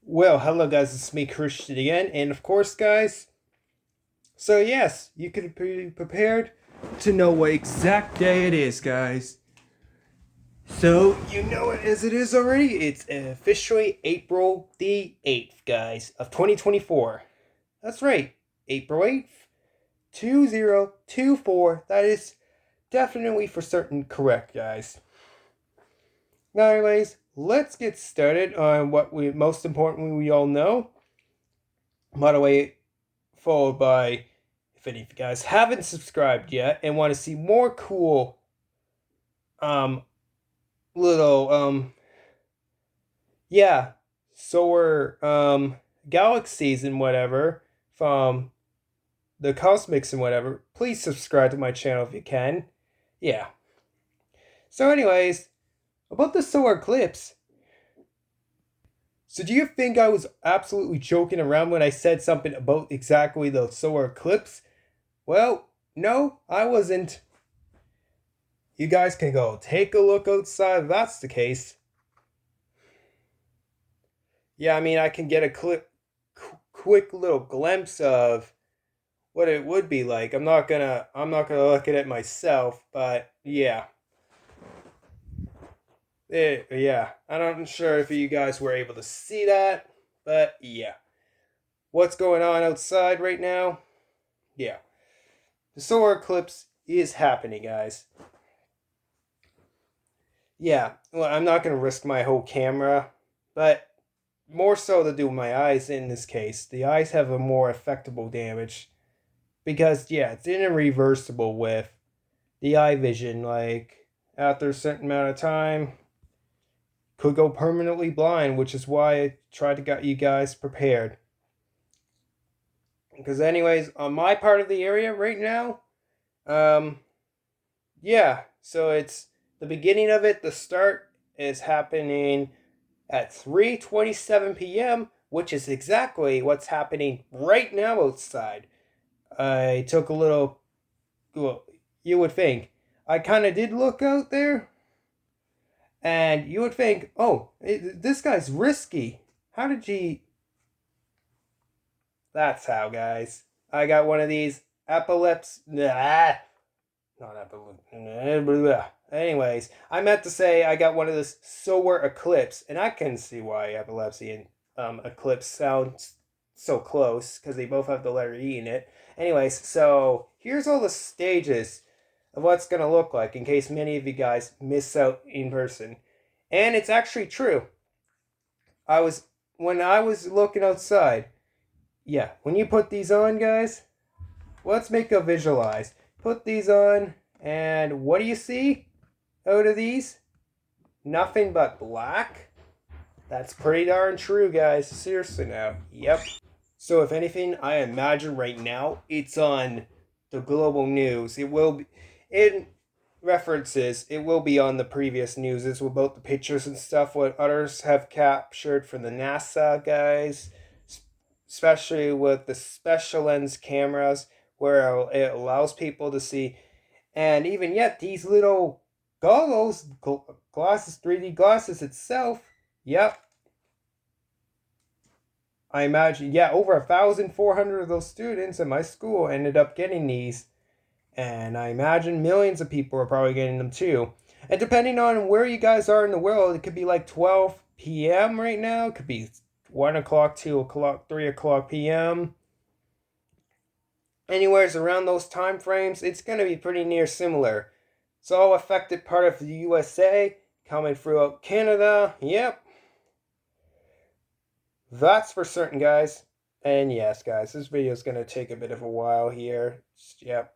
Well, hello guys, it's me Christian again, and of course guys, so yes, you can be prepared to know what exact day it is, guys. So you know it as it is already, it's officially April the 8th, guys, of 2024. That's right, April 8th, 2024, that is definitely for certain correct, guys. Now anyways, let's get started on what we most importantly we all know. By the way, followed by, if any of you guys haven't subscribed yet and want to see more cool um little yeah solar galaxies and whatever from the cosmics and whatever, please subscribe to my channel if you can. Yeah. So anyways, about the solar eclipse, so do you think I was absolutely joking around when I said something about exactly the solar eclipse? Well, no, I wasn't. You guys can go take a look outside if that's the case. Yeah, I mean, I can get a quick little glimpse of what it would be like. I'm not gonna look at it myself, but yeah. Yeah. I'm not sure if you guys were able to see that, but yeah. What's going on outside right now? Yeah. The solar eclipse is happening, guys. Yeah, well, I'm not gonna risk my whole camera, but more so to do with my eyes in this case. The eyes have a more affectable damage because yeah, it's irreversible with the eye vision. Like after a certain amount of time, could go permanently blind, which is why I tried to get you guys prepared. Because anyways, on my part of the area right now, um, yeah, so it's the beginning of it. The start is happening at 3:27 p.m., which is exactly what's happening right now outside. I took a little, well, you would think. I kind of did look out there, and you would think, oh, this guy's risky. How did he. That's how, guys. I got one of these epilepsy. Nah, not epilepsy. Anyways, I meant to say I got one of this solar eclipse, and I can see why epilepsy and eclipse sounds so close because they both have the letter E in it. Anyways, so here's all the stages of what's gonna look like in case many of you guys miss out in person. And it's actually true. I was when I was looking outside. Yeah, when you put these on, guys, let's make a visualize. Put these on, and what do you see out of these? Nothing but black. That's pretty darn true, guys. Seriously now. Yep. So if anything, I imagine right now it's on the global news. It will be in references. It will be on the previous newses about the pictures and stuff. What others have captured from the NASA guys, especially with the special lens cameras, where it allows people to see. And even yet, these little goggles, glasses, 3D glasses itself. Yep, I imagine, yeah, over 1,400 of those students at my school ended up getting these. And I imagine millions of people are probably getting them too. And depending on where you guys are in the world, it could be like 12 p.m. right now. It could be 1 o'clock, 2 o'clock, 3 o'clock p.m. Anywhere's around those time frames, it's going to be pretty near similar. It's all affected part of the USA, coming throughout Canada. Yep, that's for certain, guys. And yes, guys, this video is going to take a bit of a while here. Yep.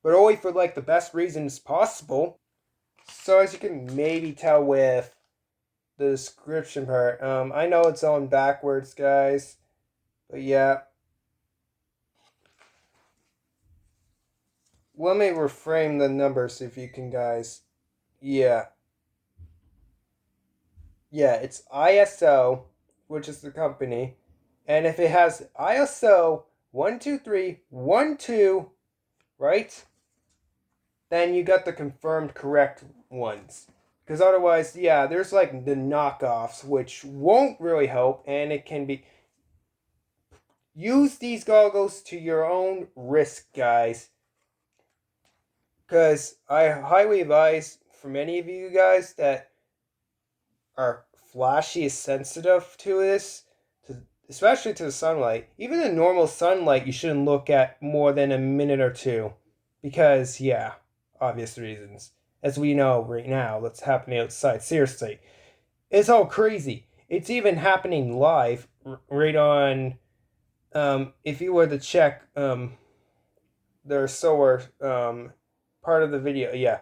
But only for like the best reasons possible. So as you can maybe tell with the description part, I know it's on backwards, guys. But yeah. Let me reframe the numbers if you can, guys. Yeah. Yeah, it's ISO, which is the company. And if it has ISO 12312, right? Then you got the confirmed correct ones. Because otherwise, yeah, there's like the knockoffs, which won't really help, and it can be. Use these goggles to your own risk, guys. Because I highly advise for many of you guys that are flashy sensitive to this, especially to the sunlight. Even the normal sunlight, you shouldn't look at more than a minute or two, because yeah, obvious reasons. As we know right now, what's happening outside. Seriously, it's all crazy. It's even happening live right on. If you were to check their solar part of the video, yeah,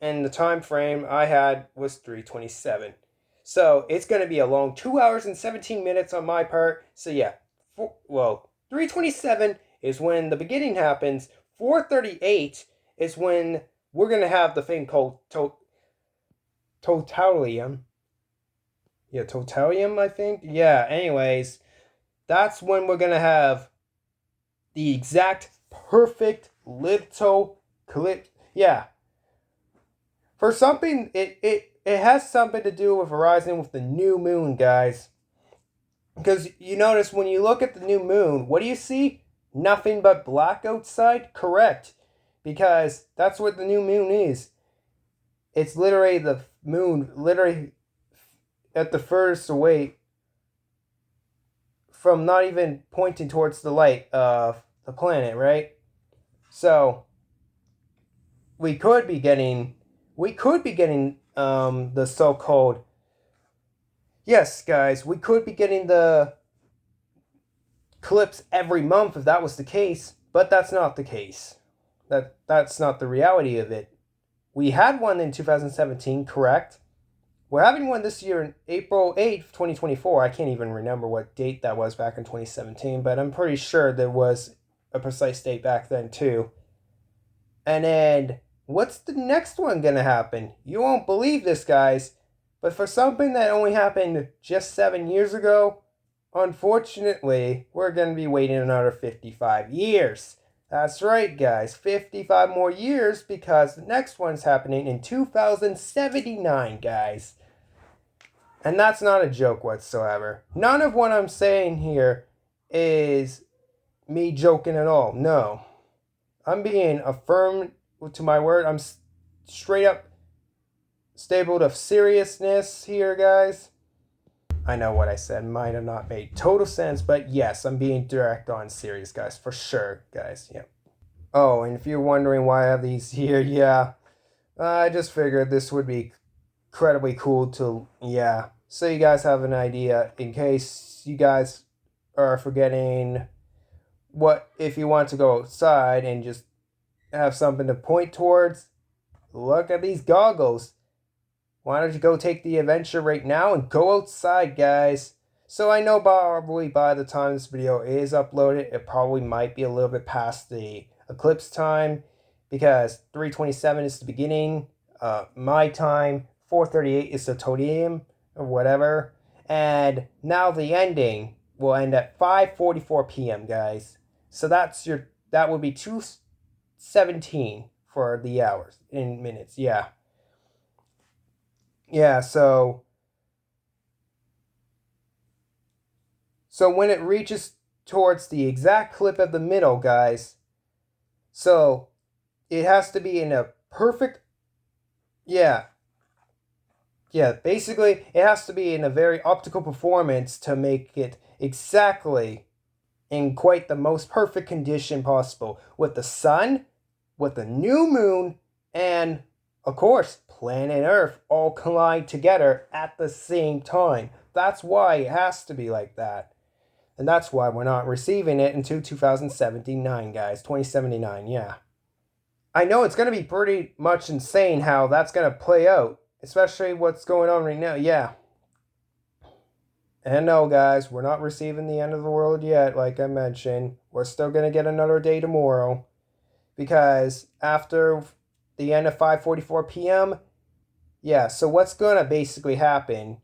and the time frame I had was 3:27. So it's going to be a long 2 hours and 17 minutes on my part. So yeah, 3:27 is when the beginning happens. 4:38 is when we're going to have the thing called totalium. Yeah, totalium, I think. Yeah, anyways, that's when we're going to have the exact perfect little clip. Yeah, for something, it has something to do with Horizon with the new moon, guys. Because you notice when you look at the new moon, what do you see? Nothing but black outside? Correct. Because that's what the new moon is. It's literally the moon, literally at the furthest away from not even pointing towards the light of the planet, right? So we could be getting the so-called, yes, guys, we could be getting the eclipse every month if that was the case, but that's not the case. That's not the reality of it. We had one in 2017, correct? We're having one this year in April 8th, 2024. I can't even remember what date that was back in 2017, but I'm pretty sure there was a precise date back then too. And then, what's the next one gonna happen? You won't believe this, guys, but for something that only happened just 7 years ago, unfortunately, we're gonna be waiting another 55 years. That's right, guys, 55 more years, because the next one's happening in 2079, guys. And that's not a joke whatsoever. None of what I'm saying here is me joking at all. No. I'm being affirmed to my word. I'm straight up stable of seriousness here, guys. I know what I said might have not made total sense, but yes, I'm being direct on serious, guys, for sure, guys. Yeah. Oh, and if you're wondering why I have these here, yeah, I just figured this would be incredibly cool to, yeah, so you guys have an idea in case you guys are forgetting what if you want to go outside and just have something to point towards. Look at these goggles. Why don't you go take the adventure right now and go outside, guys? So I know probably by the time this video is uploaded, it probably might be a little bit past the eclipse time, because 3:27 is the beginning, my time, 4:38 is the todium or whatever, and now the ending will end at 5:44 p.m., guys. So that would be 2:17 for the hours in minutes. Yeah. Yeah, so when it reaches towards the exact clip of the middle, guys, so it has to be in a perfect, yeah, basically it has to be in a very optical performance to make it exactly in quite the most perfect condition possible, with the sun, with the new moon, and of course planet Earth all collide together at the same time. That's why it has to be like that. And that's why we're not receiving it until 2079, guys. 2079, yeah. I know it's going to be pretty much insane how that's going to play out, especially what's going on right now. Yeah. And no, guys, we're not receiving the end of the world yet, like I mentioned. We're still going to get another day tomorrow, because after the end of 5:44 p.m., yeah, so what's going to basically happen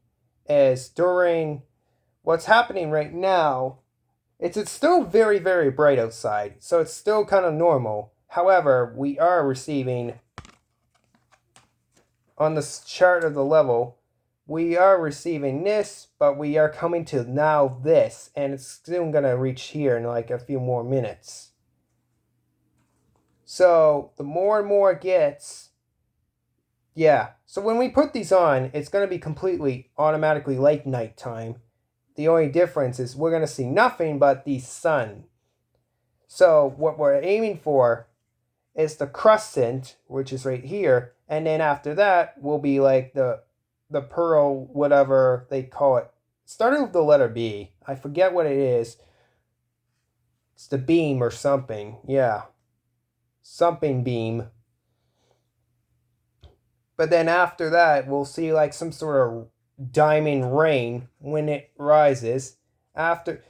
is during what's happening right now, it's still very, very bright outside, so it's still kind of normal. However, we are receiving on the chart of the level, we are receiving this, but we are coming to now this, and it's soon going to reach here in like a few more minutes. So the more and more it gets, yeah. So when we put these on, it's going to be completely automatically like nighttime. The only difference is we're going to see nothing but the sun. So what we're aiming for is the crescent, which is right here, and then after that will be like the pearl, whatever they call it. Starting with the letter B. I forget what it is. It's the beam or something. Yeah. Something beam. But then after that, we'll see like some sort of diamond rain when it rises.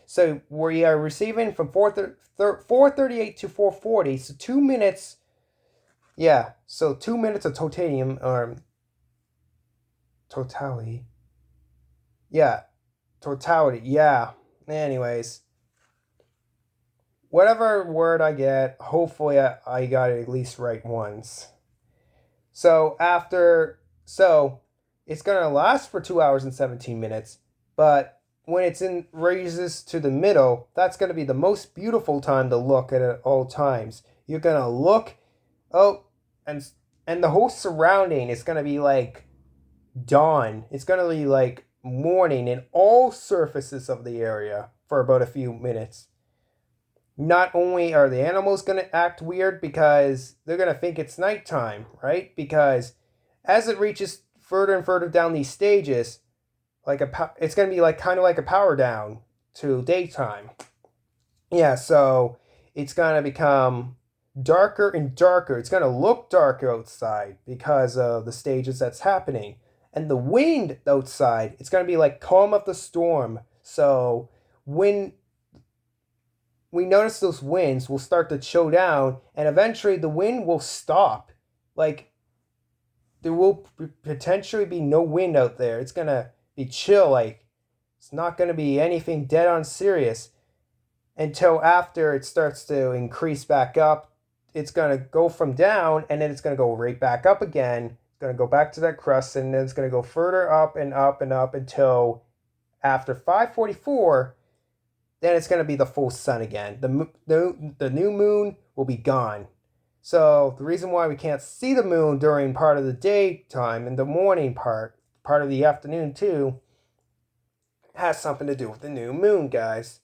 So we are receiving from 438 to 440, so 2 minutes. Yeah, so 2 minutes of titanium or totality. Yeah, totality. Yeah. Anyways, whatever word I get, hopefully I got it at least right once. So it's gonna last for 2 hours and 17 minutes, but when it's in raises to the middle, that's gonna be the most beautiful time to look at all times. You're gonna look, oh, and the whole surrounding is gonna be like dawn. It's gonna be like morning in all surfaces of the area for about a few minutes. Not only are the animals going to act weird because they're going to think it's nighttime, right? Because as it reaches further and further down these stages, it's going to be like kind of like a power down to daytime. Yeah, so it's going to become darker and darker. It's going to look darker outside because of the stages that's happening. And the wind outside, it's going to be like calm of the storm. So when we notice those winds will start to chill down, and eventually the wind will stop. Like, there will potentially be no wind out there. It's going to be chill. Like, it's not going to be anything dead on serious until after it starts to increase back up. It's going to go from down, and then it's going to go right back up again. It's going to go back to that crust, and then it's going to go further up and up and up until after 5:44. Then it's going to be the full sun again. The new moon will be gone. So the reason why we can't see the moon during part of the daytime and the morning part of the afternoon too, has something to do with the new moon, guys.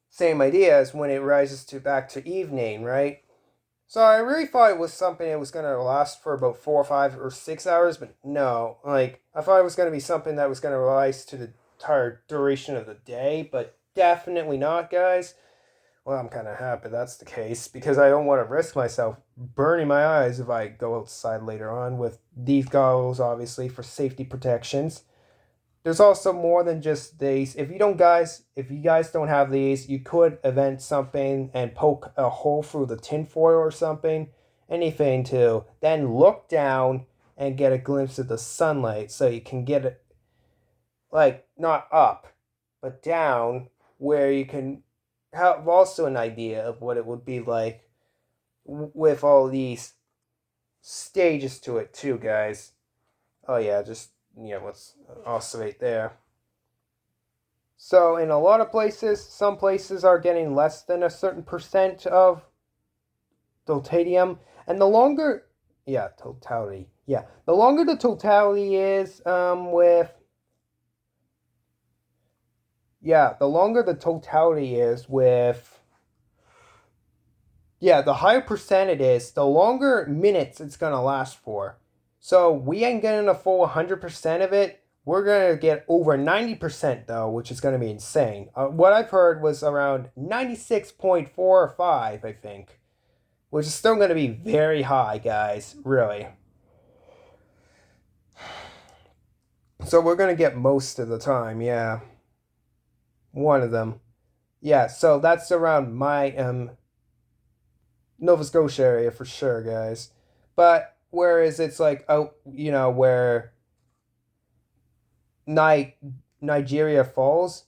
Same idea as when it rises back to evening, right? So I really thought it was something that was going to last for about 4 or 5 or 6 hours, but no. Like, I thought it was going to be something that was going to rise to the entire duration of the day, but definitely not, guys. Well, I'm kind of happy that's the case because I don't want to risk myself burning my eyes if I go outside later on with these goggles, obviously, for safety protections. There's also more than just these. If you guys don't have these, you could invent something and poke a hole through the tinfoil or something, anything to then look down and get a glimpse of the sunlight so you can get it, like, not up, but down, where you can have also an idea of what it would be like with all these stages to it too, guys. Oh yeah, let's oscillate there. So in a lot of places, some places are getting less than a certain percent of titanium, and the longer, yeah, totality, yeah, the longer the totality is, the longer the totality is with, yeah, the higher percent it is, the longer minutes it's gonna last for. So we ain't getting a full 100% of it. We're gonna get over 90% though, which is gonna be insane. What I've heard was around 96.45, I think, which is still gonna be very high, guys. Really. So we're gonna get most of the time, yeah. One of them, yeah. So that's around my Nova Scotia area for sure, guys. But whereas it's like out, where Nigeria Falls,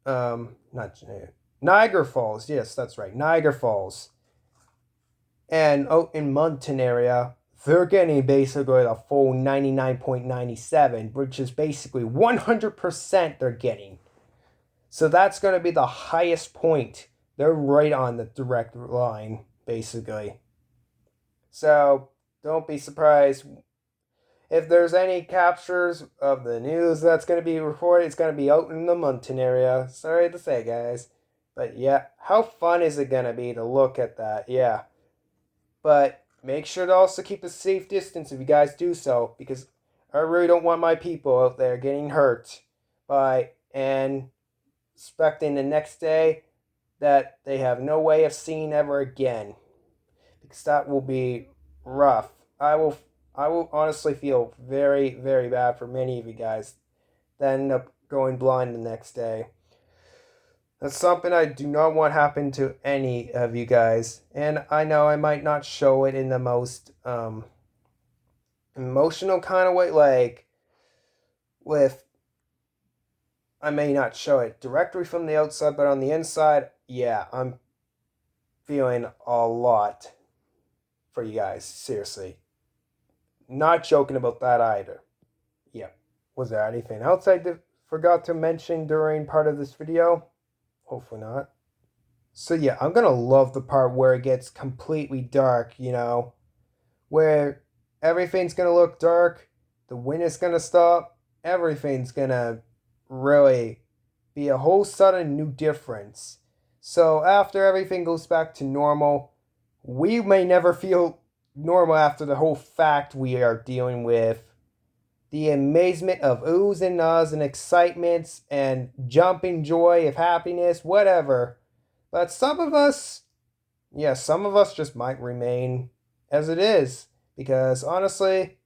not Niagara Falls. Yes, that's right, Niagara Falls. And out in Mountain area, they're getting basically the full 99.97, which is basically 100% they're getting. So that's going to be the highest point. They're right on the direct line, basically. So don't be surprised if there's any captures of the news that's going to be reported. It's going to be out in the Mountain area. Sorry to say, guys. But yeah, how fun is it going to be to look at that? Yeah. But make sure to also keep a safe distance if you guys do so, because I really don't want my people out there getting hurt by and expecting the next day that they have no way of seeing ever again, because that will be rough. I will honestly feel very, very bad for many of you guys that end up going blind the next day. That's something I do not want happen to any of you guys. And I know I might not show it in the most emotional kind of way, like with I may not show it directly from the outside, but on the inside, yeah, I'm feeling a lot for you guys. Seriously. Not joking about that either. Yeah. Was there anything else I forgot to mention during part of this video? Hopefully not. So yeah, I'm gonna love the part where it gets completely dark, where everything's gonna look dark, the wind is gonna stop, everything's gonna really be a whole sudden new difference. So after everything goes back to normal, we may never feel normal after the whole fact we are dealing with the amazement of oohs and ahs and excitements and jumping joy of happiness, whatever. But some of us, yeah, some of us just might remain as it is. Because honestly,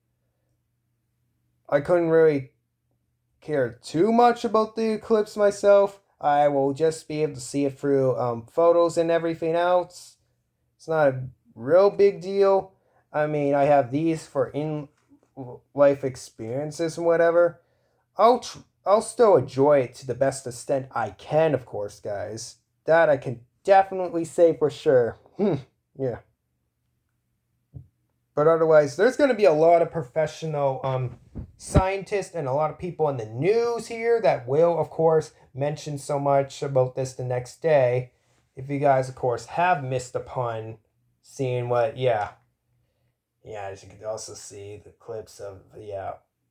I couldn't really care too much about the eclipse myself. I will just be able to see it through photos and everything else. It's not a real big deal. I mean, I have these for in life experiences and whatever. I'll still enjoy it to the best extent I can, of course, guys. That I can definitely say for sure. Yeah. But otherwise, there's going to be a lot of professional scientists and a lot of people in the news here that will, of course, mention so much about this the next day. If you guys, of course, have missed upon seeing what, yeah, as you can also see the clips of,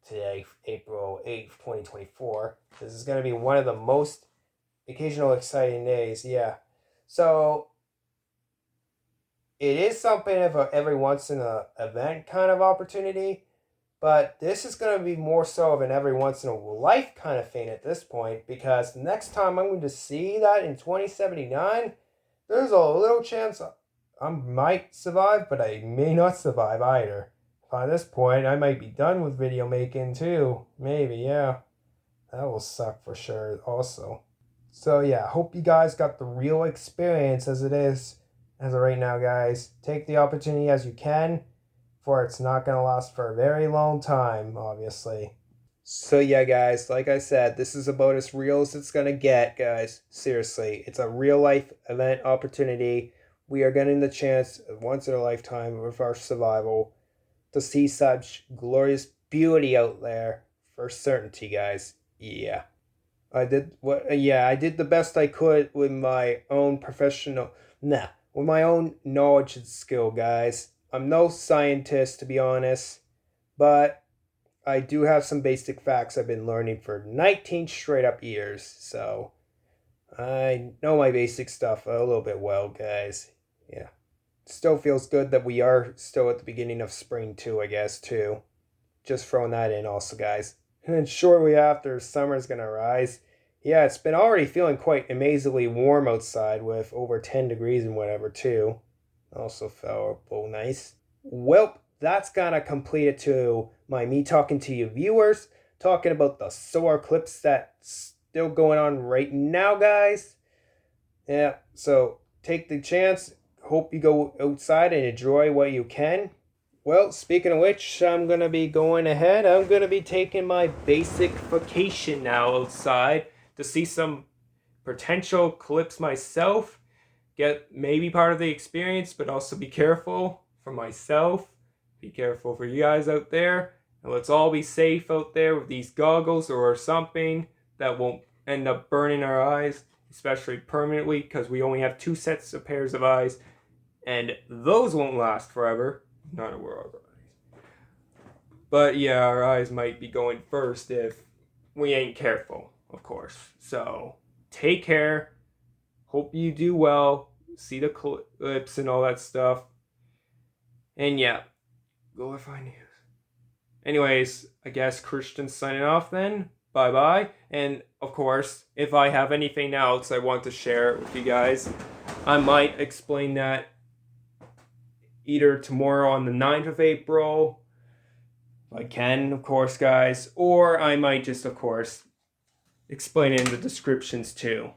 today, April 8th, 2024. This is going to be one of the most occasional exciting days, yeah. So it is something of a every once in a event kind of opportunity, but this is going to be more so of an every once in a life kind of thing at this point, because the next time I'm going to see that in 2079, there's a little chance I might survive, but I may not survive either. By this point, I might be done with video making too. Maybe, yeah. That will suck for sure also. So yeah, hope you guys got the real experience as it is as of right now, guys. Take the opportunity as you can, for it's not going to last for a very long time, obviously. So yeah, guys, like I said, this is about as real as it's going to get, guys. Seriously, it's a real life event opportunity. We are getting the chance once in a lifetime of our survival to see such glorious beauty out there for certainty, guys. Yeah. I did the best I could with my own with my own knowledge and skill, guys. I'm no scientist, to be honest, but I do have some basic facts I've been learning for 19 straight up years, so I know my basic stuff a little bit well, guys. Yeah. Still feels good that we are still at the beginning of spring too, I guess, too. Just throwing that in also, guys. And then shortly after, summer's gonna rise. Yeah, it's been already feeling quite amazingly warm outside with over 10 degrees and whatever, too. Also felt nice. Well, that's gonna complete it to me talking to you viewers, talking about the solar eclipse that's still going on right now, guys. Yeah, so take the chance. Hope you go outside and enjoy what you can. Well, speaking of which, I'm going to be going ahead. I'm going to be taking my basic vacation now outside to see some potential clips myself. Get maybe part of the experience, but also be careful for myself. Be careful for you guys out there. And let's all be safe out there with these goggles or something that won't end up burning our eyes, especially permanently, because we only have 2 sets of pairs of eyes, and those won't last forever. Not a world eyes. But yeah, our eyes might be going first if we ain't careful, of course. So take care. Hope you do well. See the eclipse and all that stuff. And yeah, glorify news. Anyways, I guess Christian's signing off then. Bye bye. And of course, if I have anything else I want to share with you guys, I might explain that either tomorrow on the 9th of April. I can, of course, guys. Or I might just, of course, explain it in the descriptions too.